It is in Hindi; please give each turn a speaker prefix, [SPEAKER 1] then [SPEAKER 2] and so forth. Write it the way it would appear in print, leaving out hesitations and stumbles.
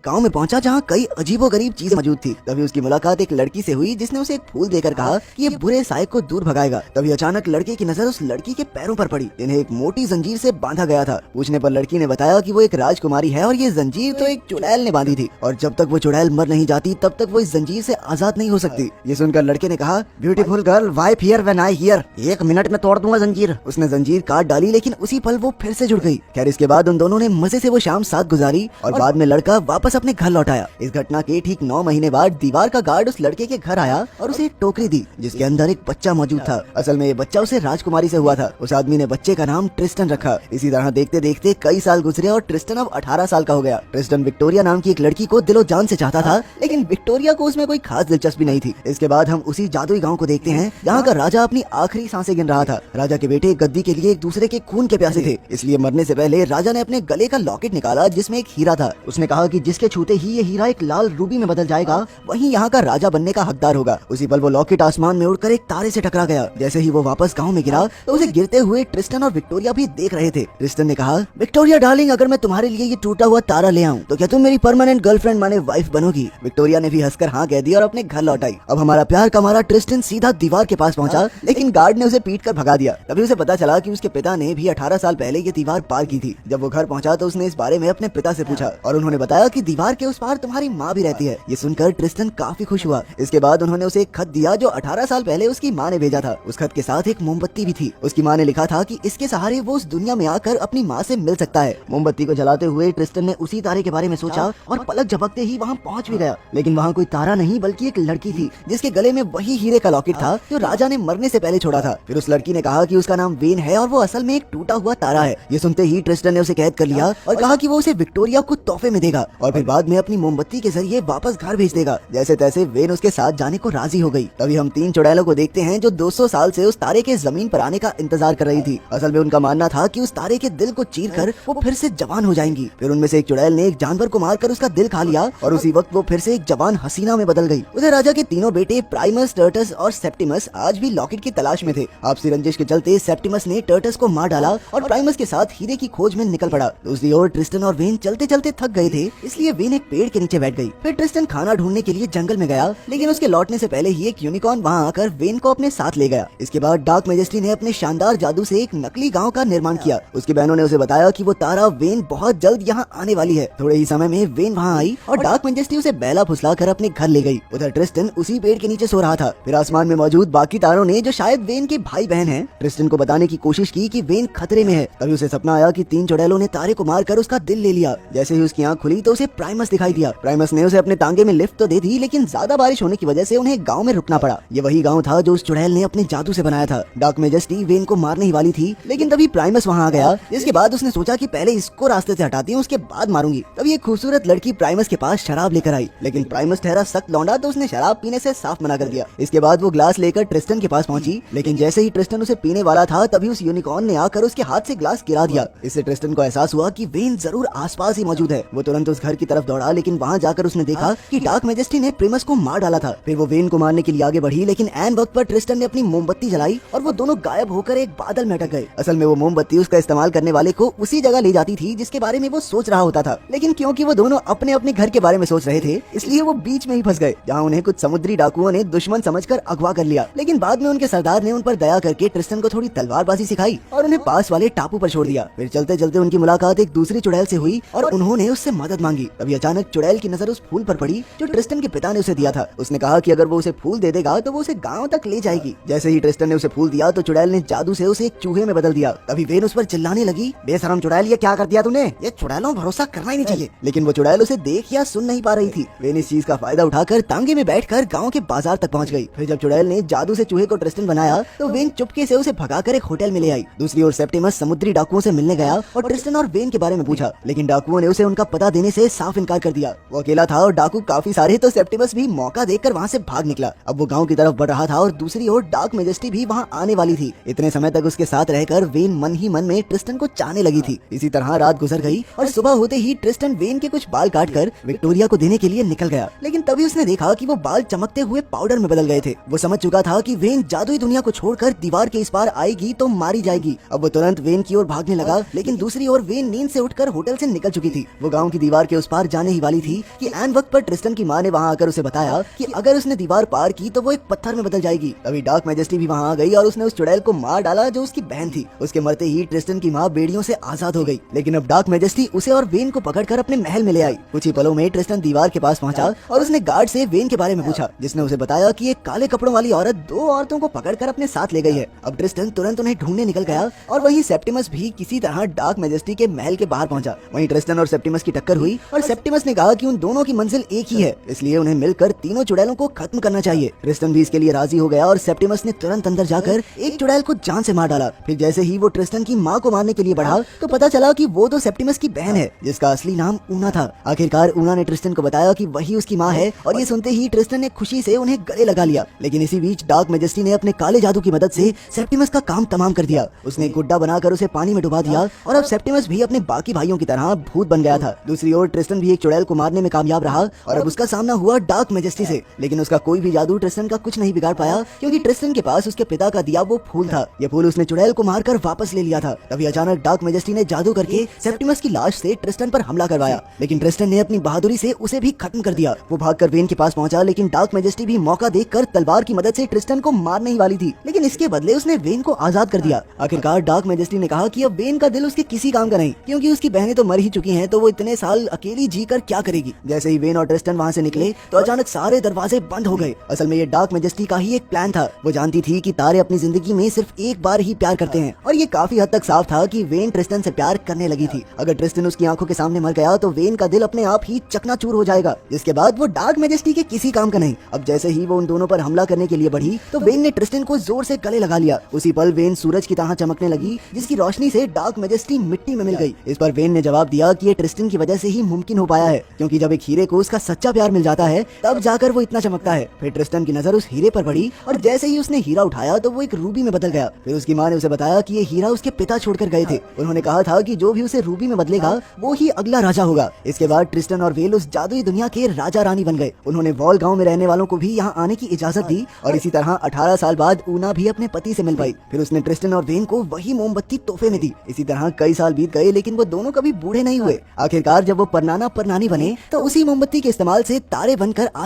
[SPEAKER 1] गांव में पहुंचा जहां कई अजीबोगरीब चीजें मौजूद थी। तभी उसकी मुलाकात एक लड़की से हुई जिसने उसे एक फूल देकर कहा कि ये बुरे साये को दूर भगाएगा। तभी अचानक लड़के की नजर उस लड़की के पैरों पर पड़ी जिन्हें एक मोटी जंजीर से बांधा गया था। पूछने पर लड़की ने बताया कि वो एक राजकुमारी है और ये जंजीर तो एक चुड़ैल ने बांधी थी और जब तक वो चुड़ैल मर नहीं जाती तब तक वो इस जंजीर से आजाद नहीं हो सकती। ये सुनकर लड़के ने कहा, beautiful girl, why fear when I here, 1 minute में तोड़ दूंगा जंजीर। उसने जंजीर काट डाली लेकिन उसी पल वो फिर से जुड़ गई। खैर इसके बाद उन दोनों ने मजे से वो शाम साथ गुजारी और बाद में लड़का वापस अपने घर लौट आया। इस घटना के ठीक 9 महीने बाद दीवार का गार्ड उस लड़के के घर आया और उसे एक टोकरी दी जिसके अंदर एक बच्चा मौजूद था। असल में ये बच्चा उसे राजकुमारी से हुआ था। उस आदमी ने बच्चे का नाम ट्रिस्टन रखा। इसी तरह देखते देखते कई साल गुजरे और ट्रिस्टन अब 18 साल का हो गया। ट्रिस्टन विक्टोरिया नाम की एक लड़की को दिलो जान से चाहता था लेकिन विक्टोरिया को उसमें कोई खास दिलचस्पी नहीं थी। इसके बाद हम उसी जादुई गाँव को देखते हैं जहाँ का राजा अपनी आखिरी सांसें गिन रहा था। राजा के बेटे गद्दी के लिए एक दूसरे के खून के प्यासे थे, इसलिए मरने से पहले राजा ने अपने गले का लॉकेट निकाला जिसमें एक हीरा था। उसने कहा कि जिसके छूते ही ये हीरा एक लाल रूबी में बदल जाएगा वही यहाँ का राजा बनने का हकदार होगा। उसी पल वो लॉकेट आसमान में उड़कर एक तारे से टकरा गया। जैसे ही वो वापस गांव में गिरा तो उसे गिरते हुए ट्रिस्टन और विक्टोरिया भी देख रहे थे। ट्रिस्टन ने कहा, विक्टोरिया डार्लिंग, अगर मैं तुम्हारे लिए ये टूटा हुआ तारा ले आऊं तो क्या तुम मेरी परमानेंट गर्लफ्रेंड माने वाइफ बनोगी? विक्टोरिया ने भी हंसकर हाँ कह दिया और अपने घर लौट आई। अब हमारा प्यार का मारा ट्रिस्टन सीधा दीवार के पास पहुंचा लेकिन गार्ड ने उसे पीट कर भगा दिया। तभी उसे पता चला कि उसके पिता ने भी 18 साल पहले ये दीवार पार की थी। जब वो घर पहुंचा तो उसने इस बारे में अपने पिता से पूछा और उन्होंने बताया कि दीवार के उस पार तुम्हारी माँ भी रहती है। ये सुनकर ट्रिस्टन काफी खुश हुआ। इसके बाद उन्होंने उसे एक खत दिया जो 18 साल पहले उसकी माँ ने भेजा था। उस खत के साथ एक मोमबत्ती भी थी। उसकी माँ ने लिखा था कि इसके सहारे वो उस दुनिया में आकर अपनी माँ से मिल सकता है। मोमबत्ती को जलाते हुए ट्रिस्टन ने उसी तारे के बारे में सोचा और पलक झपकते ही वहाँ पहुँच भी गया। लेकिन वहाँ कोई तारा नहीं बल्कि एक लड़की थी जिसके गले में वही हीरे का लॉकेट था जो राजा ने मरने से पहले छोड़ा था। फिर उस लड़की ने कहा कि उसका नाम वेन है और वो असल में एक टूटा हुआ तारा है। ये सुनते ही ट्रिस्टन ने उसे कैद कर लिया और कहा कि वो उसे विक्टोरिया को तोहफे में देगा और फिर बाद में अपनी मोमबत्ती के जरिए वापस घर भेज देगा। जैसे तैसे वेन उसके साथ जाने को राजी हो गई। तभी हम 3 चुड़ैलों को देखते हैं जो 200 साल से उस तारे के जमीन पर आने का इंतजार कर रही थी। असल में उनका मानना था कि उस तारे के दिल को चीरकर वो फिर से जवान हो जाएंगी। फिर उनमें से एक चुड़ैल ने एक जानवर को मारकर उसका दिल खा लिया और उसी वक्त वो फिर से एक जवान हसीना में बदल गई। उधर राजा के तीनों बेटे प्राइमस, टर्टस और सेप्टिमस आज भी लॉकेट की तलाश में थे। आपसी रंजिश के चलते सेप्टिमस ने टर्टस को मार डाला और प्राइमस के साथ हीरे की खोज में निकल पड़ा। दूसरी ओर ट्रिस्टन और वेन चलते चलते थक गए थे, इसलिए वेन एक पेड़ के नीचे बैठ गई। फिर ट्रिस्टन खाना ढूंढने के लिए जंगल में गया लेकिन उसके लौटने से पहले ही एक यूनिकॉर्न वहाँ आकर वेन को अपने साथ ले गया। इसके बाद डार्क मैजेस्टी ने अपने शानदार जादू से एक नकली गांव का निर्माण किया। उसकी बहनों ने उसे बताया कि वो तारा वेन बहुत जल्द यहाँ आने वाली है। थोड़े ही समय में वेन वहाँ आई और डार्क मैजेस्टी उसे बैला फुसला कर अपने घर ले गई। उधर ट्रिस्टन उसी पेड़ के नीचे सो रहा था। फिर आसमान में मौजूद बाकी तारों ने जो शायद वेन के भाई बहन हैं ट्रिस्टन को बताने की कोशिश की कि वेन खतरे में है। तभी उसे सपना आया कि 3 चुड़ैलों ने तारे को मारकर उसका दिल ले लिया। जैसे ही उसकी आंख खुली तो उसे प्राइमस दिखाई दिया। प्राइमस ने उसे अपने तांगे में लिफ्ट तो दे दी लेकिन ज्यादा बारिश होने की वजह से उन्हें गांव में रुकना पड़ा। ये वही गांव था जो उस चुड़ैल ने अपने जादू से बनाया था। डार्क मैजेस्टी वेन को मारने ही वाली थी लेकिन तभी प्राइमस वहाँ आ गया। जिसके बाद उसने सोचा कि पहले इसको रास्ते से हटाती हूँ उसके बाद मारूंगी। तभी एक खूबसूरत लड़की प्राइमस के पास शराब लेकर आई लेकिन प्राइमस ठहरा सख्त लौंडा तो उसने शराब पीने से साफ मना कर दिया। इसके बाद वो ग्लास लेकर ट्रिस्टन के पास पहुंची लेकिन जैसे ही ट्रिस्टन उसे पीने वाला था तभी उस यूनिकॉर्न ने आकर उसके हाथ से ग्लास गिरा दिया। इससे ट्रिस्टन को एहसास हुआ कि वेन जरूर आसपास ही मौजूद है। वो तुरंत उस घर की तरफ दौड़ा लेकिन वहाँ जाकर उसने देखा कि डार्क मैजेस्टी ने प्राइमस को मार डाला था। फिर वो वेन को मारने के लिए आगे बढ़ी लेकिन ऐन वक्त पर ट्रिस्टन ने अपनी मोमबत्ती जलाई और वो दोनों गायब होकर एक बादल में अटक गए। असल में वो मोमबत्ती उसका इस्तेमाल करने वाले को उसी जगह ले जाती थी जिसके बारे में वो सोच रहा होता था। लेकिन क्योंकि वो दोनों अपने अपने घर के बारे में सोच रहे थे इसलिए वो बीच में ही फंस गए जहाँ उन्हें कुछ समुद्री डाकुओं ने दुश्मन समझकर अगवा कर लिया। लेकिन बाद में उनके सरदार ने उन पर दया करके ट्रिस्टन को थोड़ी तलवारबाजी सिखाई और उन्हें पास वाले टापू पर छोड़ दिया। फिर चलते चलते उनकी मुलाकात एक दूसरी चुड़ैल से हुई और उन्होंने उससे मदद मांगी। तभी अचानक चुड़ैल की नजर उस फूल पर पड़ी जो ट्रिस्टन के पिता ने उसे दिया था। उसने कहा कि अगर वो उसे फूल दे देगा तो वो उसे गांव तक ले जाएगी। जैसे ही ट्रिस्टन ने उसे फूल दिया तो चुड़ैल ने जादू से उसे एक चूहे में बदल दिया। तभी वेन उस पर चिल्लाने लगी, बेशरम चुड़ैल, ये क्या कर दिया तूने? ये चुड़ैलों भरोसा करना ही नहीं चाहिए। लेकिन वो चुड़ैल उसे देख या सुन नहीं पा रही थी। वेन इस चीज का फायदा उठाकर तांगे में बैठकर गांव के बाजार तक पहुंच गई। फिर जब चुड़ैल ने जादू से चूहे को ट्रिस्टन बनाया तो वेन चुपके से उसे भगाकर एक होटल में ले आई। दूसरी ओर सेप्टिमस समुद्री डाकुओं से मिलने गया और ट्रिस्टन और वेन के बारे में पूछा लेकिन डाकुओं ने उसे उनका पता देने से साफ इनकार कर दिया। वो अकेला था और डाकू काफी सारे तो सेप्टिमस भी मौका देखकर वहाँ से भाग निकला। अब वो गांव की तरफ बढ़ रहा था और दूसरी ओर डार्क मैजेस्टी भी वहाँ आने वाली थी। इतने समय तक उसके साथ रहकर वेन मन ही मन में ट्रिस्टन को चाहने लगी थी। इसी तरह रात गुजर गई और सुबह होते ही ट्रिस्टन वेन के कुछ बाल काटकर विक्टोरिया को देने के लिए निकल गया। लेकिन तभी उसने देखा कि वो बाल चमकते हुए पाउडर में बदल गए थे। वो समझ चुका था कि वेन जादुई दुनिया को छोड़कर दीवार के इस पार आएगी तो मारी जाएगी। अब वो तुरंत वेन की ओर भागने लगा लेकिन दूसरी ओर वेन नींद से उठकर होटल से निकल चुकी थी। वो गांव की दीवार के उस पार जाने ही वाली थी कि ऐन वक्त पर ट्रिस्टन की माँ ने वहाँ आकर उसे बताया कि अगर उसने दीवार पार की तो वो एक पत्थर में बदल जाएगी। तभी डार्क मैजेस्टी भी वहाँ आ गई और उसने उस चुड़ैल को मार डाला जो उसकी बहन थी। उसके मरते ही ट्रिस्टन की माँ बेड़ियों से आजाद हो गई, लेकिन अब डार्क मैजेस्टी उसे और वेन को पकड़कर अपने महल में ले आई। कुछ ही पलों में ट्रिस्टन दीवार के पास पहुंचा और उसने गार्ड से वेन के बारे में पूछा, जिसने उसे बताया कि एक काले कपड़ों वाली औरत दो औरतों को पकड़कर अपने साथ ले गई है। अब ट्रिस्टन तुरंत उन्हें ढूंढने निकल गया और वहीं सेप्टिमस भी किसी तरह डार्क मैजेस्टी के महल के बाहर पहुंचा। वहीं ट्रिस्टन और सेप्टिमस की टक्कर हुई और सेप्टिमस ने कहा कि उन दोनों की मंजिल एक ही है, इसलिए उन्हें मिलकर तीनों चुड़ैलों को खत्म करना चाहिए। ट्रिस्टन भी इसके लिए राजी हो गया और सेप्टिमस ने तुरंत अंदर जाकर एक चुड़ैल को जान से मार डाला। फिर जैसे ही वो ट्रिस्टन की माँ को मारने के लिए बढ़ा तो पता चला कि वो तो सेप्टिमस की बहन है, जिसका असली नाम ऊना था। आखिरकार ऊना ने ट्रिस्टन को बताया कि वही उसकी माँ है और ये सुनते ही ट्रिस्टन ने खुशी से उन्हें गले लगा लिया। लेकिन इसी बीच डार्क मैजेस्टी ने अपने काले जादू की मदद से सेप्टिमस का काम तमाम कर दिया। उसने गुड्डा बनाकर उसे पानी में डुबा दिया और अब सेप्टिमस भी अपने बाकी भाइयों की तरह भूत बन गया था। दूसरी ओर ट्रिस्टन भी एक चुड़ैल को मारने में कामयाब रहा और अब उसका सामना हुआ डार्क मैजेस्टी से, लेकिन उसका कोई भी जादू ट्रिस्टन का कुछ नहीं बिगाड़ पाया, क्योंकि ट्रिस्टन के पास उसके पिता का दिया वो फूल था। ये फूल उसने चुड़ैल को मारकर वापस ले लिया था। तभी अचानक डार्क मैजेस्टी ने जादू करके सेप्टिमस की लाश से ट्रिस्टन पर हमला करवाया, लेकिन ट्रिस्टन ने अपनी बहादुरी से उसे भी खत्म कर दिया। वो भागकर वेन के पास पहुंचा, लेकिन डार्क मैजेस्टी भी मौका देखकर तलवार की मदद से ट्रिस्टन को मारने ही वाली थी, लेकिन इसके बदले उसने वेन को आजाद कर दिया। आखिरकार डार्क मैजेस्टी ने कहा कि अब वेन का दिल उसके किसी काम का नहीं, क्योंकि उसकी बहनें तो मर ही चुकी हैं, तो वो इतने साल अकेली जीकर क्या करेगी। जैसे ही वेन और ट्रिस्टन वहाँ से निकले तो अचानक सारे दरवाजे बंद हो गए। असल में ये डार्क मैजेस्टी का ही एक प्लान था। वो जानती थी कि तारे अपनी जिंदगी में सिर्फ एक बार ही प्यार करते हैं, और ये काफी हद तक साफ था कि वेन ट्रिस्टन से प्यार करने लगी थी। अगर ट्रिस्टन उसकी आंखों के सामने मर गया तो वेन का दिल अपने आप ही चकनाचूर हो जाएगा, जिसके बाद वो डार्क मैजेस्टी के किसी काम का नहीं। अब जैसे ही वो उन दोनों पर हमला करने के लिए बढ़ी तो वेन ने ट्रिस्टन को जोर से गले लगा लिया। उसी पल वेन सूरज की तरह चमकने लगी, जिसकी रोशनी से डार्क मैजेस्टी मिट्टी में मिल गई। इस पर वेन ने जवाब दिया कि ये ट्रिस्टन की वजह से ही मुमकिन हो पाया है, क्योंकि जब एक हीरे को उसका सच्चा प्यार मिल जाता है तब जाकर वो इतना चमकता है। फिर ट्रिस्टन की नजर उस हीरे पर पड़ी और जैसे ही उसने हीरा उठाया तो वो एक रूबी में बदल गया। फिर उसकी माँ ने उसे बताया कि ये हीरा उसके पिता छोड़कर गए थे। उन्होंने कहा था कि जो भी उसे रूबी में बदलेगा वो ही अगला राजा होगा। इसके बाद ट्रिस्टन और वेल उस जादुई दुनिया के राजा रानी बन गए। उन्होंने वॉल गांव में रहने वालों को भी यहाँ आने की इजाजत दी और इसी तरह 18 साल बाद ऊना भी अपने पति से मिल पाई। फिर उसने ट्रिस्टन और वेन को वही मोमबत्ती तोहफे में दी। इसी तरह कई साल बीत गए, लेकिन वो दोनों कभी बूढ़े नहीं हुए। आखिरकार जब वो परनाना परनानी बने तो उसी मोमबत्ती के इस्तेमाल से तारे बनकर आसमान